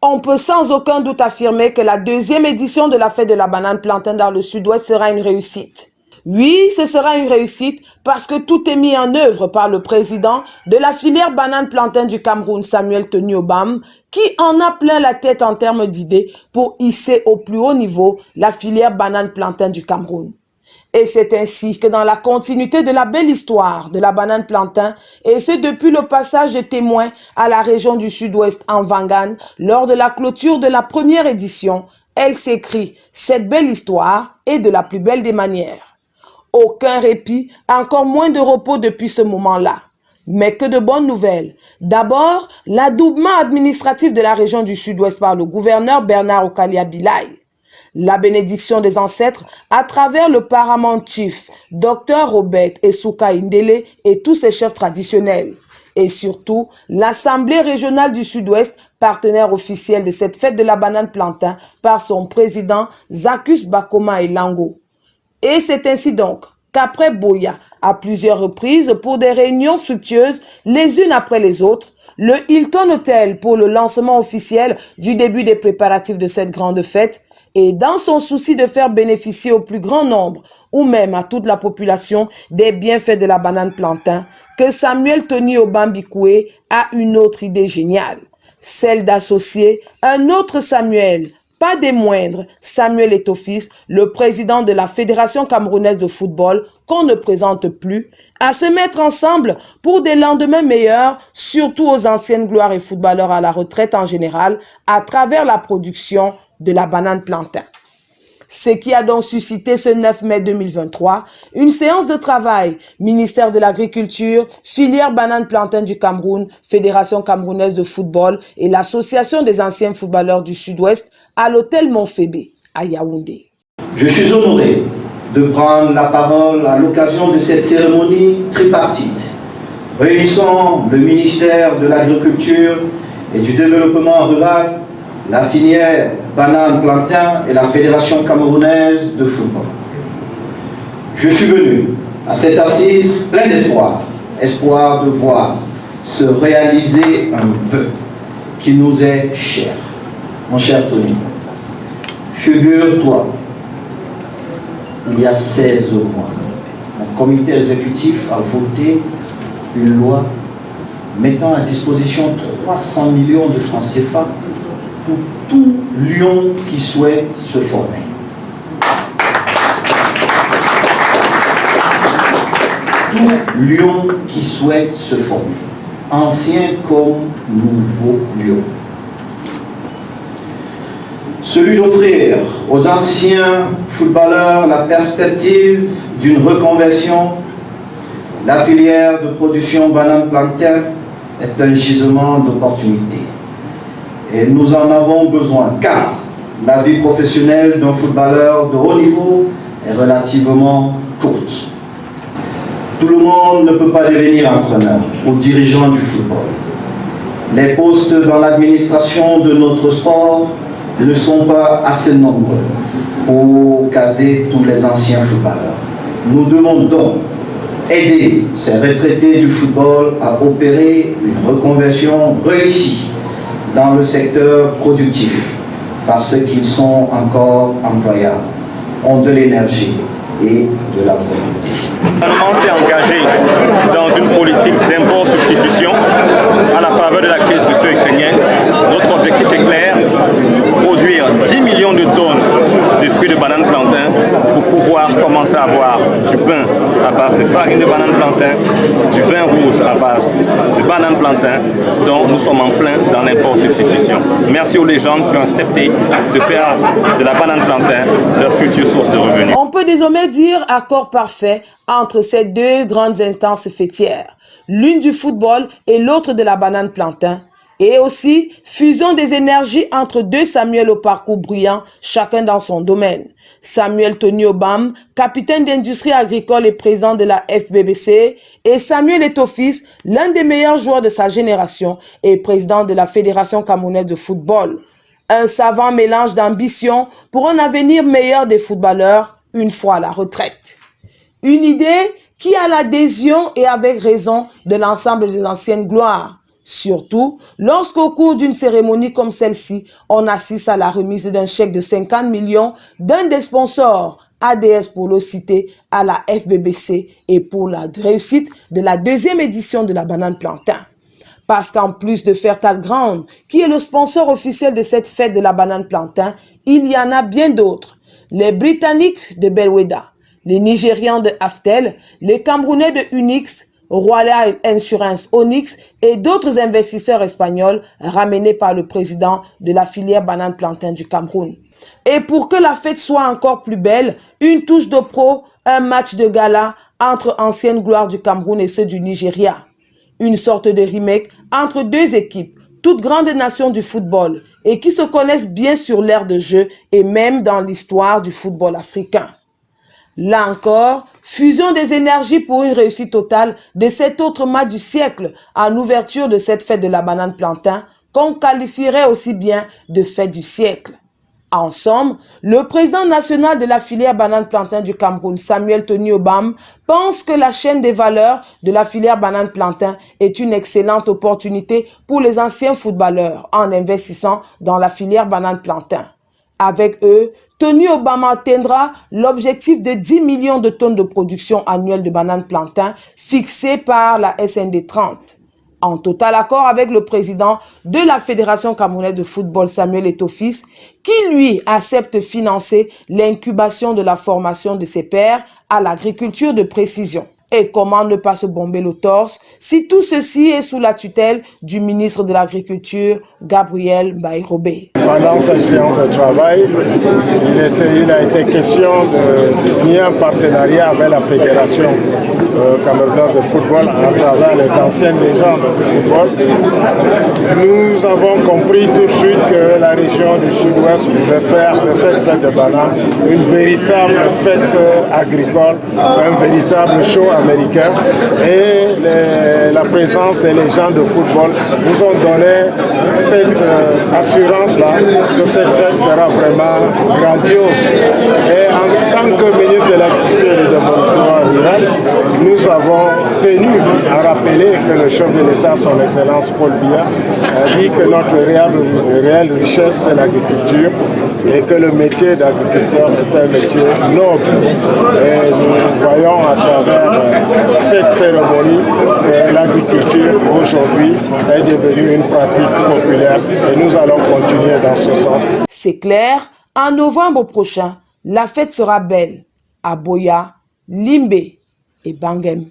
On peut sans aucun doute affirmer que la deuxième édition de la fête de la banane plantain dans le sud-ouest sera une réussite. Oui, ce sera une réussite parce que tout est mis en œuvre par le président de la filière banane plantain du Cameroun, Samuel Tony Obam, qui en a plein la tête en termes d'idées pour hisser au plus haut niveau la filière banane plantain du Cameroun. Et c'est ainsi que dans la continuité de la belle histoire de la banane plantain, et c'est depuis le passage de témoins à la région du sud-ouest en Vangan, lors de la clôture de la première édition, elle s'écrit « Cette belle histoire est de la plus belle des manières ». Aucun répit, encore moins de repos depuis ce moment-là. Mais que de bonnes nouvelles. D'abord, l'adoubement administratif de la région du sud-ouest par le gouverneur Bernard Okalia Bilaye. La bénédiction des ancêtres à travers le Paramount Chief, Dr Robert Esouka Indele et tous ses chefs traditionnels. Et surtout, l'Assemblée régionale du Sud-Ouest, partenaire officiel de cette fête de la banane plantain par son président Zakus Bakoma Elango. Et c'est ainsi donc qu'après Boya, à plusieurs reprises pour des réunions fructueuses les unes après les autres, le Hilton Hotel pour le lancement officiel du début des préparatifs de cette grande fête, et dans son souci de faire bénéficier au plus grand nombre, ou même à toute la population, des bienfaits de la banane plantain, que Samuel Tony Obam Bikoué a une autre idée géniale, celle d'associer un autre Samuel, pas des moindres, Samuel Eto'o-Fils, le président de la Fédération camerounaise de football, qu'on ne présente plus, à se mettre ensemble pour des lendemains meilleurs, surtout aux anciennes gloires et footballeurs à la retraite en général, à travers la production de la banane plantain. Ce qui a donc suscité ce 9 mai 2023 une séance de travail, ministère de l'Agriculture, filière banane plantain du Cameroun, Fédération camerounaise de football et l'Association des anciens footballeurs du Sud-Ouest à l'hôtel Montfébé à Yaoundé. Je suis honoré de prendre la parole à l'occasion de cette cérémonie tripartite, réunissant le ministère de l'Agriculture et du Développement rural, la filière banane plantain et la Fédération camerounaise de football. Je suis venu à cette assise plein d'espoir, espoir de voir se réaliser un vœu qui nous est cher. Mon cher Tony, figure-toi, il y a 16 mois, mon comité exécutif a voté une loi mettant à disposition 300 millions de francs CFA pour tout lion qui souhaite se former. Tout lion qui souhaite se former, ancien comme nouveau lion. Celui d'offrir aux anciens footballeurs la perspective d'une reconversion. La filière de production banane plantain est un gisement d'opportunités. Et nous en avons besoin car la vie professionnelle d'un footballeur de haut niveau est relativement courte. Tout le monde ne peut pas devenir entraîneur ou dirigeant du football. Les postes dans l'administration de notre sport ne sont pas assez nombreux pour caser tous les anciens footballeurs. Nous devons donc aider ces retraités du football à opérer une reconversion réussie dans le secteur productif parce qu'ils sont encore employables, ont de l'énergie et de la volonté. Le gouvernement s'est engagé dans une politique d'import-substitution à la faveur de la crise russo-ukrainienne. Notre objectif est clair, produire 10 millions de tonnes de fruits de banane plantain pour pouvoir commencer à avoir du pain à base de farine de banane plantain, du vin rouge à base de banane plantain, dont nous sommes en plein dans l'import-substitution. Merci aux légendes qui ont accepté de faire de la banane plantain leur future source de revenus. On peut désormais dire accord parfait entre ces deux grandes instances fêtières, l'une du football et l'autre de la banane plantain, et aussi fusion des énergies entre deux Samuel au parcours brillant, chacun dans son domaine. Samuel Tony Obam, capitaine d'industrie agricole et président de la FBBC, et Samuel Eto'o-Fils, l'un des meilleurs joueurs de sa génération et président de la Fédération camerounaise de football. Un savant mélange d'ambition pour un avenir meilleur des footballeurs une fois à la retraite. Une idée qui a l'adhésion et avec raison de l'ensemble des anciennes gloires, Surtout lorsqu'au cours d'une cérémonie comme celle-ci, on assiste à la remise d'un chèque de 50 millions d'un des sponsors, ADS pour le citer, à la FBBC et pour la réussite de la deuxième édition de la banane plantain. Parce qu'en plus de Fertile Ground, qui est le sponsor officiel de cette fête de la banane plantain, il y en a bien d'autres. Les Britanniques de Belweda, les Nigérians de Aftel, les Camerounais de Unix, Royal Insurance Onyx et d'autres investisseurs espagnols ramenés par le président de la filière banane plantain du Cameroun. Et pour que la fête soit encore plus belle, une touche de pro, un match de gala entre anciennes gloires du Cameroun et ceux du Nigeria. Une sorte de remake entre deux équipes, toutes grandes nations du football et qui se connaissent bien sur l'ère de jeu et même dans l'histoire du football africain. Là encore, fusion des énergies pour une réussite totale de cet autre match du siècle en ouverture de cette fête de la banane plantain qu'on qualifierait aussi bien de fête du siècle. En somme, le président national de la filière banane plantain du Cameroun, Samuel Tony Obam, pense que la chaîne des valeurs de la filière banane plantain est une excellente opportunité pour les anciens footballeurs en investissant dans la filière banane plantain. Avec eux, Tony Obama atteindra l'objectif de 10 millions de tonnes de production annuelle de bananes plantain fixé par la SND 30. En total accord avec le président de la Fédération camerounaise de football, Samuel Eto'o-Fils, qui lui accepte financer l'incubation de la formation de ses pairs à l'agriculture de précision. Et comment ne pas se bomber le torse si tout ceci est sous la tutelle du ministre de l'Agriculture, Gabriel Bayrobé. Pendant cette séance de travail, il a été question de signer un partenariat avec la Fédération camerounaise de football à travers les anciennes légendes du football. Nous avons compris tout de suite que la région du Sud-Ouest pouvait faire de cette fête de bananes une véritable fête agricole, un véritable show américain, et la présence des légendes de football nous ont donné cette assurance-là que cette fête sera vraiment grandiose. Et en tant que ministre de l'Agriculture et du Développement rural, nous avons tenu à rappeler que le chef de l'État, son Excellence Paul Biya, a dit que notre réelle richesse, c'est l'agriculture et que le métier d'agriculteur est un métier noble. Et nous voyons à travers cette cérémonie que l'agriculture aujourd'hui est devenue une pratique populaire et nous allons continuer dans ce sens. C'est clair, en novembre prochain, la fête sera belle à Boya, Limbe et Bangem.